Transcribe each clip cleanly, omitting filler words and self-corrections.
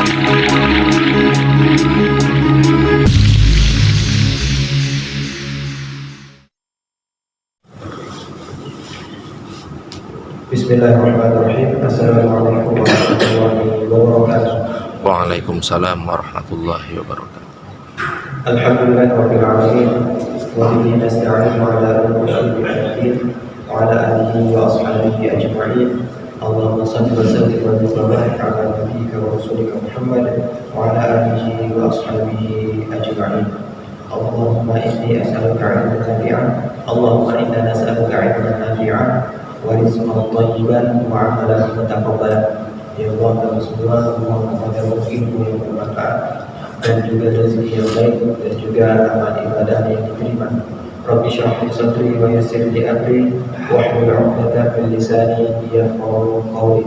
Bismillahirrahmanirrahim. Assalamualaikum warahmatullahi wabarakatuh. Waalaikumsalam warahmatullahi wabarakatuh. Alhamdulillahirabbil alamin wa bihi nasta'inu ala umuri din wa ala alihi wa ashabihi ajma'in. Allahumma shalli wa sallim wa barik ala nabiyyika wa rasulika Muhammad wa ala alihi wa ashabihi ajma'in. Allahumma inni as'aluka 'ilman nafi'an. Allahumma inna nas'aluka 'ilman nafi'an wa rizqan thayyiban wa 'amalan mutaqabbalan. Ya Allah, kami semua mohon kepada ilmu yang bermanfaat dan juga rezeki yang baik dan juga amal ibadah yang diterima. Rabbi shrah li sadri wa yassir li amri wahlul 'uqdatam min lisani yafqahu qawli.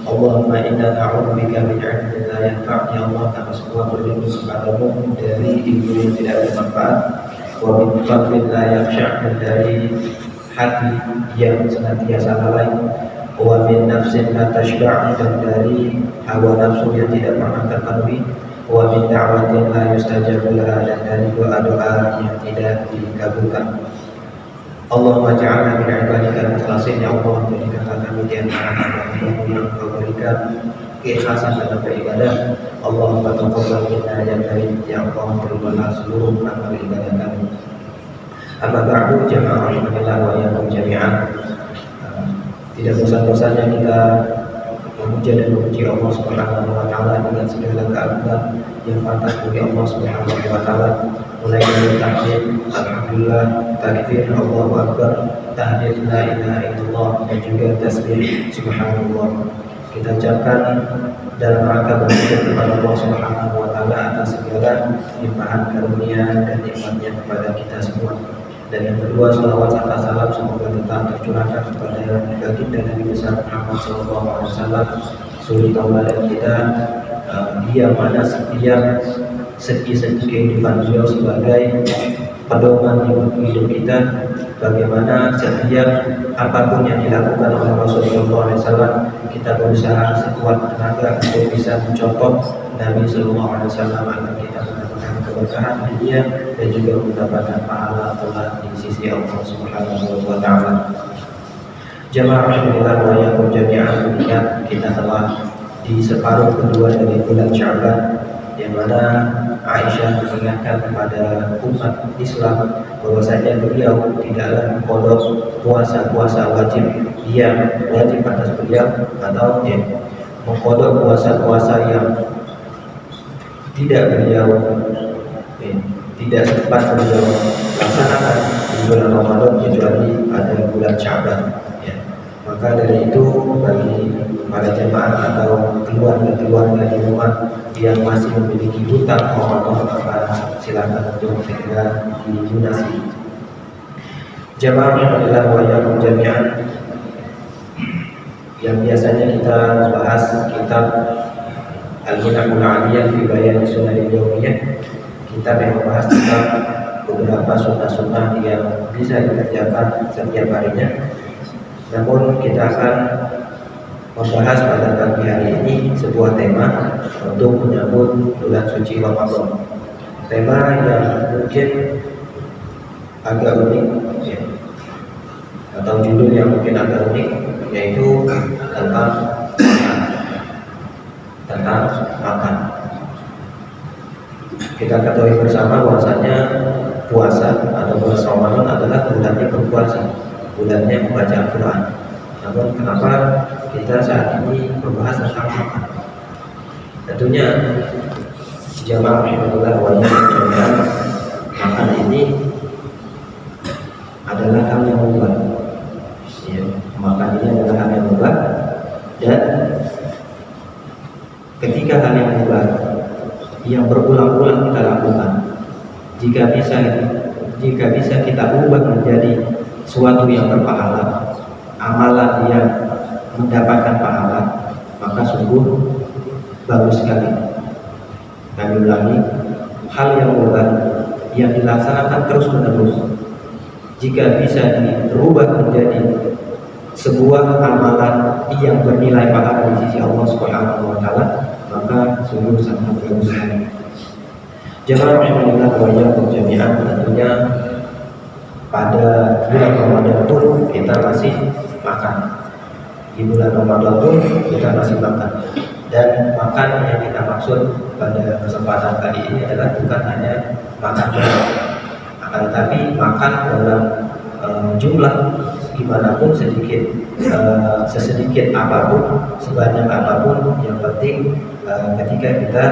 Allahumma inna na'udzubika min 'ilmin la yanfa'. Ya Allah, kami semua berlindung kepadamu dari ilmu yang tidak bermanfaat, wa min qalbin la yakhsha', dan dari hati yang senantiasa lalai, wa min nafsin la tashba', dan dari hawa nafsu yang tidak pernah terpenuhi, wa min da'watin la yustajabu laha, dan dari doa-doa yang tidak dikabulkan. Allahumma ja'alna min ibadika al-mukhlasin. Ya Allah, jadikanlah kami di antara hamba-Mu yang Kau berikan keikhlasan dalam beribadah. Allahumma taqabbal minna ya karim. Ya Allah, terimalah seluruh amal ibadah kami. Amma ba'du, jamaah rahimahillah wa iyyakum jami'an. Tidak bosan-bosannya kita memuja dan memuji Allah Subhanahu wa taala dengan segala keagungan yang pantas bagi Allah Subhanahu wa taala, mulai dari takbir, alhamdulillah, takbir, Allahu akbar, tahlil, la ilaha illallah, dan juga tasbih subhanallah. Kita ucapkan dalam rangka bersyukur kepada Allah Subhanahu wa taala atas segala limpahan karunia dan nikmatnya kepada kita semua. Dan yang kedua, salawat serta salam semoga tetap tercurahkan kepada baginda Nabi besar Muhammad SAW, suri tauladan kita, dia mana setiap segi-segi kehidupan beliau sebagai pedoman hidup kita, bagaimana setiap apapun yang dilakukan oleh Rasulullah SAW, kita berusaha sekuat tenaga untuk bisa mencontoh Nabi SAW agar kita mendapatkan keberkahan dunia dan juga mendapatkan pahala Allah di sisi Allah Subhanahu wa taala. Jamaah rahimahillah wa iyyakum jami'an, mengingat kita telah di separuh kedua dari bulan Sya'ban, yang mana Aisyah mengingatkan kepada umat Islam bahwasanya beliau tidaklah mengqadha puasa-puasa wajib yang wajib atas beliau, atau mengqadha puasa-puasa yang tidak sempat beliau laksanakan di bulan Ramadan kecuali pada bulan Sya'ban. Maka dari itu, bagi para jemaah atau keluarga-keluarga di rumah yang masih memiliki hutang Ramadan, maka silakan untuk segera dilunasi. Jemaah rahimahillah wa iyyakum jami'an, yang biasanya kita bahas kitab Al-Minahul 'Aliyah fi Bayan Sunnah Yawmiyah, kitab yang membahas tentang beberapa sunnah-sunnah yang bisa dikerjakan setiap harinya. Namun kita akan membahas pada pagi hari ini sebuah tema untuk menyambut bulan suci Ramadan. Tema yang mungkin agak unik, atau judul yang mungkin agak unik, yaitu tentang makan. Kita ketahui bersama bahwasanya puasa atau bulan Ramadan adalah bulannya berpuasa, bulannya membaca Al-Quran. Namun kenapa kita saat ini membahas tentang makan? Tentunya jamaah rahimahullah wa iyyakum, makan ini adalah hal yang mubah. Makan ini adalah hal yang mubah, dan ketika hal yang mubah yang berulang-ulang kita lakukan, jika bisa kita ubah menjadi suatu yang berpahala, amalan yang mendapatkan pahala, maka sungguh bagus sekali. Kami ulangi, hal yang mubah yang dilaksanakan terus menerus, jika bisa dirubah menjadi sebuah amalan yang bernilai pahala di sisi Allah Subhanahu wa taala, maka sungguh sangat bagus sekali. Jemaah rahimahullah wa iyyakum jami'an, tentunya pada bulan Ramadan pun kita masih makan. Di bulan Ramadan pun kita masih makan. Dan makan yang kita maksud pada kesempatan kali ini adalah bukan hanya makan doang, akan tetapi makan dalam jumlah gimana pun sedikit, sesedikit apapun, sebanyak apapun, yang penting ketika kita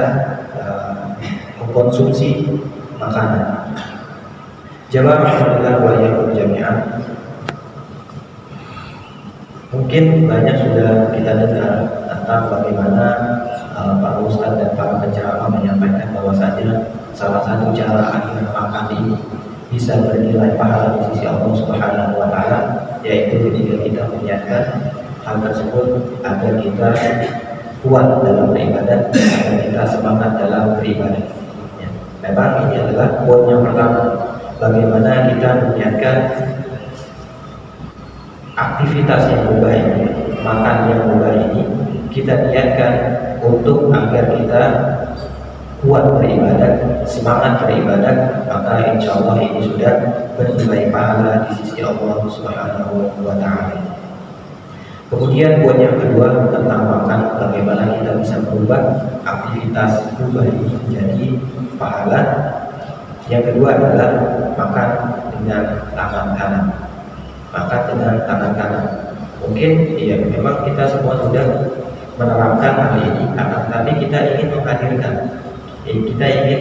mengkonsumsi makanan. Jamaah rahimahullah wa iyyakum jami'an, mungkin banyak sudah kita dengar tentang bagaimana para ustadz dan para penceramah menyampaikan bahwasanya salah satu cara agar makan ini bisa bernilai pahala di sisi Allah Subhanahu wa taala, yaitu ketika kita meniatkan hal tersebut agar kita kuat dalam beribadah, agar kita semangat dalam beribadah. Ya, memang ini adalah poin yang pertama, bagaimana kita meniatkan aktivitas yang mubah ini, makan yang mubah ini, kita niatkan untuk agar kita kuat beribadah, semangat beribadah, maka insya Allah ini sudah bernilai pahala di sisi Allah Subhanahu wa taala. Kemudian poin yang kedua tentang makan, bagaimana kita bisa merubah aktivitas mubah ini menjadi pahala. Yang kedua adalah makan dengan tangan kanan. Makan dengan tangan kanan. Mungkin ya memang kita semua sudah menerapkan hal ini, akan tetapi kita ingin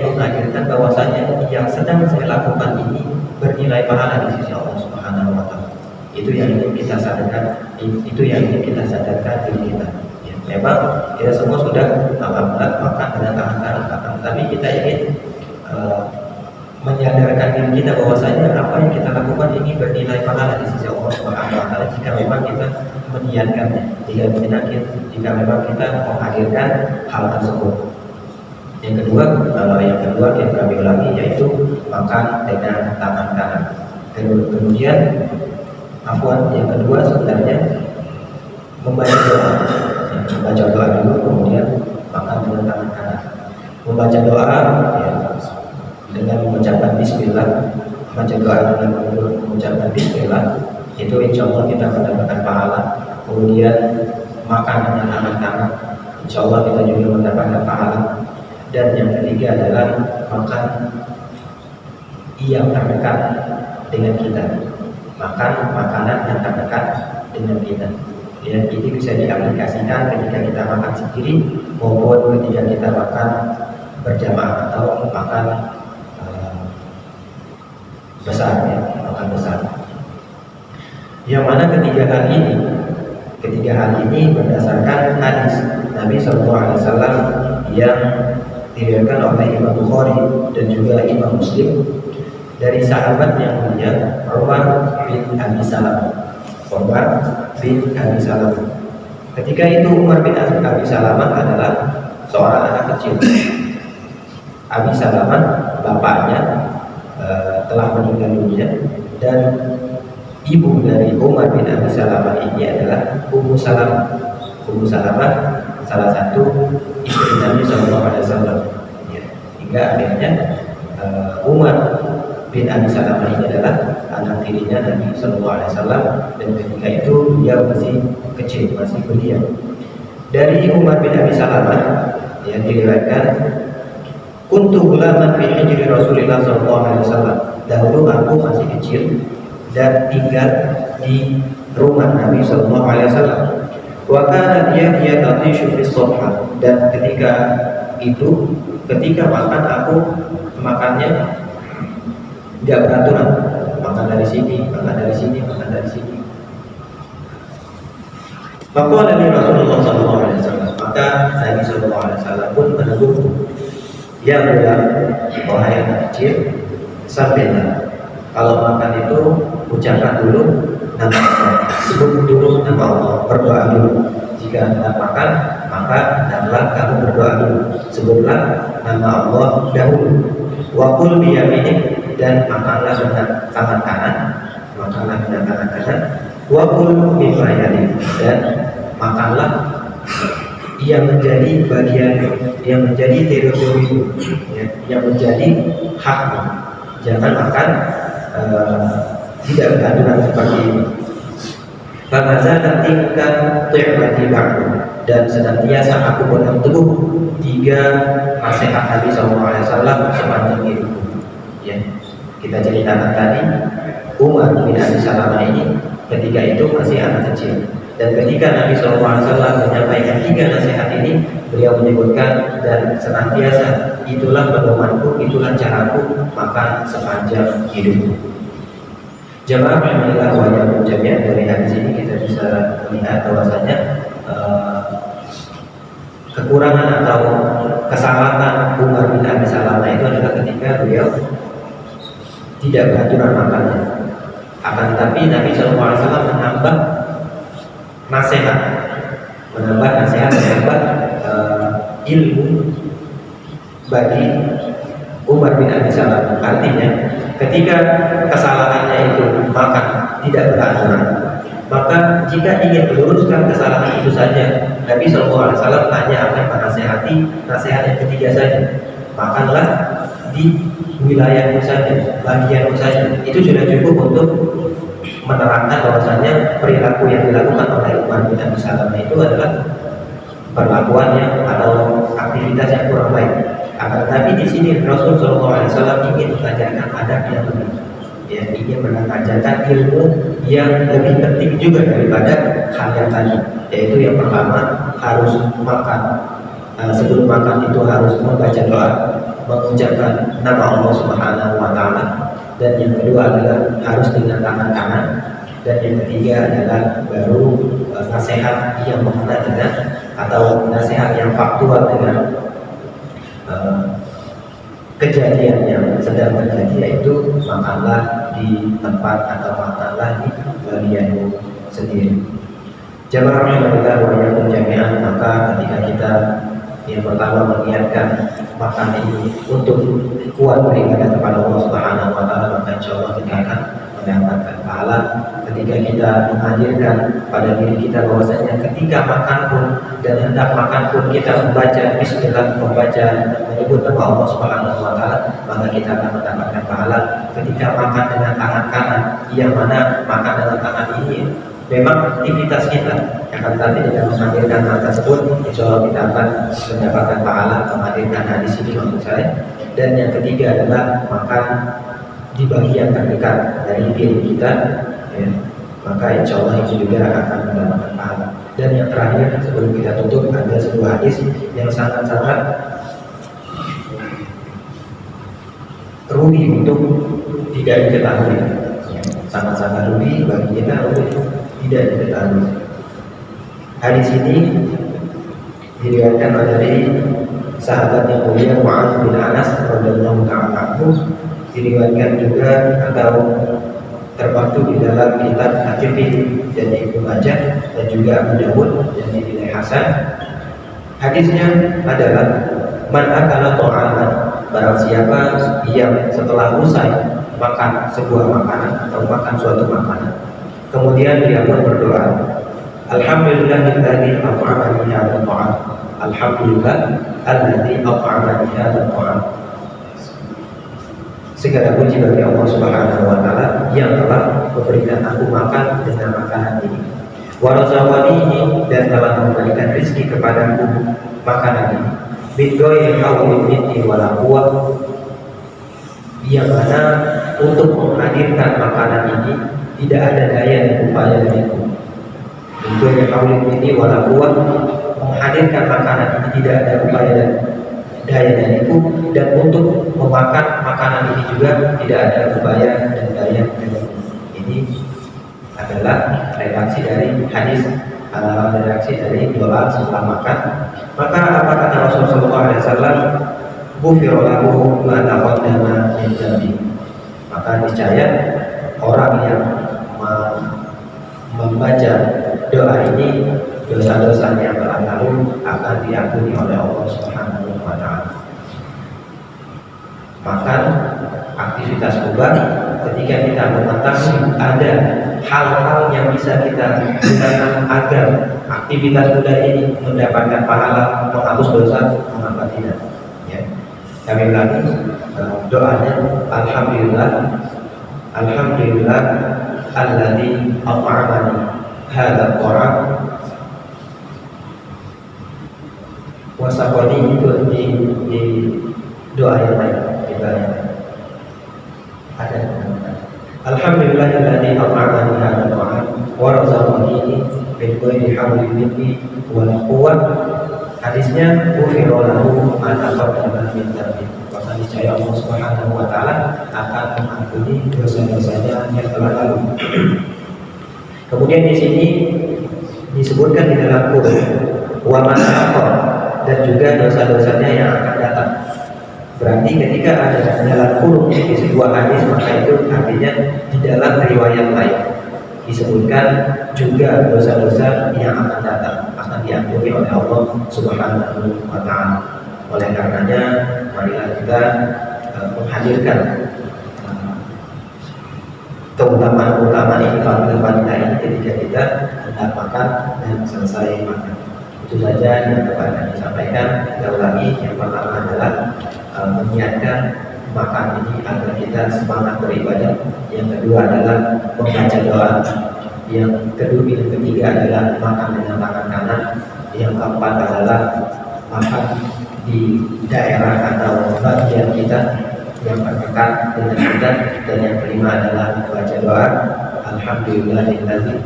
menghadirkan bahwasanya yang sedang saya lakukan ini bernilai pahala di sisi Allah Subhanahu wa taala. Itu yang ingin kita sadarkan, diri kita. Ya, memang kita semua sudah alhamdulillah makan dengan tangan kanan, akan tetapi kita ingin menyadarkan diri kita bahwasanya apa yang kita lakukan ini bernilai pahala di sisi Allah Subhanahu wa taala jika memang kita meniatkannya, jika memang kita menghadirkan hal tersebut. Yang kedua kita ambil lagi, yaitu makan dengan tangan kanan. Kemudian yang kedua sebenarnya membaca doa. Membaca doa dulu, kemudian makan dengan tangan kanan. Membaca doa ya, dengan mengucapkan bismillah, membaca doa dengan mengucapkan bismillah, itu insya Allah kita mendapatkan pahala. Kemudian makan dengan tangan kanan, insya Allah kita juga mendapatkan pahala. Dan yang ketiga adalah makan yang terdekat dengan kita, makan makanan yang terdekat dengan kita. Ya, ini bisa diaplikasikan ketika kita makan sendiri maupun ketika kita makan berjamaah atau makan besar, ya, makan besar. Yang mana ketiga hal ini berdasarkan hadis Nabi SAW yang diriwayatkan oleh Imam Bukhari dan juga Imam Muslim dari sahabat yang mulia Umar bin Abi Salamah. Ketika itu Umar bin Abi Salamah adalah seorang anak kecil. Abi Salamah bapaknya telah meninggal dunia, dan ibu dari Umar bin Abi Salamah ini adalah Ummu Salamah. Ummu Salamah salah satu istri Nabi SAW. Ya, hingga akhirnya Umar bin Abi Salamah ini adalah anak tirinya Nabi SAW, dan ketika itu dia masih kecil, masih belia. Dari Umar bin Abi Salamah yang diriwayatkan, kuntu ghulaman fi hijri Rasulillah SAW. Dahulu aku masih kecil dan tinggal di rumah Nabi SAW. Wa kana dia tatishu fi sofha, dan ketika makan aku makannya tidak beraturan, makan dari sini. Maka Nabi Rasulullah SAW, maka Nabi SAW pun menegur, ya budak, wahai anak kecil, sampailah kalau makan itu ucapkan dulu nama Allah, sebut dulu nama Allah, berdoa dulu. Jika hendak makan, maka hendaklah kamu berdoa dulu, sebutlah nama Allah dahulu. Wa qul bi yaminik, dan makanlah dengan tangan kanan. Wa qul bi yaminik, dan makanlah yang menjadi bagian, yang menjadi teritori, ya, yang menjadi hakmu. Jangan makan tidak beraturan seperti ini. Famaza tingkat ti'mati ba'du, dan senantiasa aku pegang teguh 3 nasihat Nabi SAW sepanjang hidupku. Ya, kita ceritakan tadi Umar bin Abi Salamah ini ketika itu masih anak kecil, dan ketika Nabi SAW menyampaikan 3 nasihat ini, beliau menyebutkan, dan senantiasa itulah pedomanku, itulah caraku makan sepanjang hidupku. Jamaah rahimahillah wa iyyakum jami'an, dari hadis ini kita bisa melihat bahwasanya kekurangan atau kesalahan Umar bin Abi Salamah itu adalah ketika beliau tidak beraturan makannya. Akan tetapi Nabi SAW menambah nasihat, menambah ilmu bagi Umar bin Abi Salamah. Artinya ketika kesalahannya itu makan tidak beraturan, maka jika ingin meluruskan kesalahan itu saja, Nabi SAW hanya akan menasehati nasihat yang ketiga saja, makanlah di wilayahmu saja, bagianmu saja. Itu sudah cukup untuk menerangkan bahwasanya perilaku yang dilakukan oleh Umar bin Abi Salamah itu adalah perlakuan yang atau aktivitas yang kurang baik. Akan tetapi di sini Rasulullah SAW ingin mengajarkan adab yang lebih, ya, ingin mengajarkan ilmu yang lebih penting juga daripada hal yang tadi, yaitu yang pertama harus makan, sebelum makan itu harus membaca doa, mengucapkan nama Allah Subhanahu wa Ta'ala, dan yang kedua adalah harus dengan tangan kanan, dan yang ketiga adalah baru nasihat yang mengena dengan atau nasihat yang faktual dengan kejadian yang sedang terjadi, yaitu makanlah di tempat atau makanlah di bagianmu sendiri. Jamaah rahimahillah wa iyyakum jami'an, maka ketika kita yang pertama mengingatkan makan ini untuk kuat beribadah kepada Allah Subhanahu wa Ta'ala, maka insyaallah kita akan mendapatkan pahala. Ketika kita menghadirkan pada diri kita bahwasanya ketika makan pun dan hendak makan pun kita membaca bismillah, membaca menyebut nama Allah Subhanahu wa Ta'ala, maka kita akan mendapatkan pahala. Ketika makan dengan tangan kanan, yang mana makan dengan tangan ini memang aktivitas kita, akan tetapi dengan menghadirkan hal tersebut, insya Allah kita akan mendapatkan pahala menghadirkan hadis ini maksud saya. Dan yang ketiga adalah makan di bagian terdekat dari piring kita, ya, maka insya Allah itu juga akan mendapatkan pahala. Dan yang terakhir sebelum kita tutup, ada sebuah hadis yang sangat-sangat rugi untuk tidak diketahui, ya, sangat-sangat rugi bagi kita untuk tidak diketahui. Hadis ini diriwayatkan dari sahabat yang mulia Mu'adz bin Anas radhiyallahu ta'ala anhu, diriwayatkan juga atau terbantu di dalam kitab At-Tirmidzi dan Ibnu Majah dan juga Abu Dawud dan dinilai hasan. Hadisnya adalah man akala ta'aman, barang siapa yang setelah usai makan sebuah makanan atau makan suatu makanan, kemudian dia pun berdoa, alhamdulillahilladzi at'amani hadzal ta'am, alhamdulillah alladzi at'amani hadzal ta'am. Segala puji bagi Allah Subhanahu wa Ta'ala yang telah memberikan aku makan dengan makanan ini. Wa razaqani, dan telah memberikan rezeki kepadaku makanan ini. Bidghairi haulin minni wala quwwah, yang mana untuk menghadirkan makanan ini tidak ada daya dan upaya dariku. Bidghairi haulin minni wala quwwah, menghadirkan makanan ini tidak ada upaya dan daya dariku, dan untuk memakan makanan ini juga tidak ada upaya dan daya dariku. Ini adalah reaksi dari hadis, reaksi dari doa setelah makan. Maka apa kata Rasulullah SAW? Ghufira lahu ma taqaddama min dhanbi. Maka niscaya orang yang membaca doa ini, dosa-dosanya yang telah lalu akan diampuni oleh Allah Subhanahu wa Ta'ala. Maka aktivitas mubah ketika kita mengetahui ada hal-hal yang bisa kita gunakan agar aktivitas mudah ini mendapatkan pahala menghapus dosa, mengapa tidak? Ya. Kami ulangi doanya, Alhamdulillah alladzi at'amani hadzal ta'am wa saqani, itu di doa yang lain, kita ada. Alhamdulillah alladzi at'amani hadzal ta'am wa razaqani min ghairi haulin minni wala quwwah. Hadisnya ghufira lahu ma taqaddama min dhanbi. Maka niscaya Allah Subhanahu wa taala akan mengampuni dosa-dosanya yang telah lalu. Kemudian di sini disebutkan di dalam Quran wa ma taqaddama, dan juga dosa-dosanya yang akan datang. Berarti ketika ada dalam Quran di sebuah hadis, maka itu artinya di dalam riwayat lain disebutkan juga dosa-dosa yang akan datang akan diampuni oleh Allah Subhanahu wa taala. Oleh karenanya marilah kita menghadirkan keutamaan ini, fadilah ini ketika kita hendak makan dan selesai makan. Itu saja yang dapat kami sampaikan. Kita ulangi, yang pertama adalah menyiapkan makan ini agar kita semangat beribadah. Yang kedua adalah membaca doa. Yang ketiga adalah makan dengan tangan kanan. Yang keempat adalah makan di daerah atau bagian kita yang terdekat dengan kita. Dan yang kelima adalah membaca doa, alhamdulillahilladzi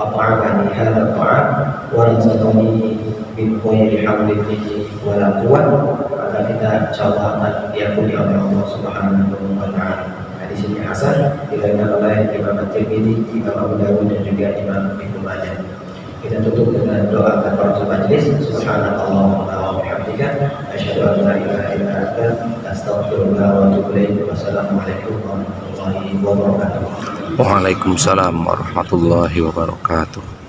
at'amani hadzal ta'am wa razaqani min ghairi haulin minni wala quwwah. Maka kita insyaallah akan diampuni oleh Allah Subhanahu wa taala. Hadis ini hasan, diriwayatkan oleh Imam At-Tirmidzi, Imam Abu Dawud, dan juga Imam Ibnu Majah. Kita tutup dengan doa kafaratul majlis. Subhanallah wa bihamdika, asyhadu an la ilaha illa anta, astaghfiruka wa atubu ilaik. Wassalamualaikum warahmatullahi wabarakatuh. Waalaikumsalam warahmatullahi wabarakatuh.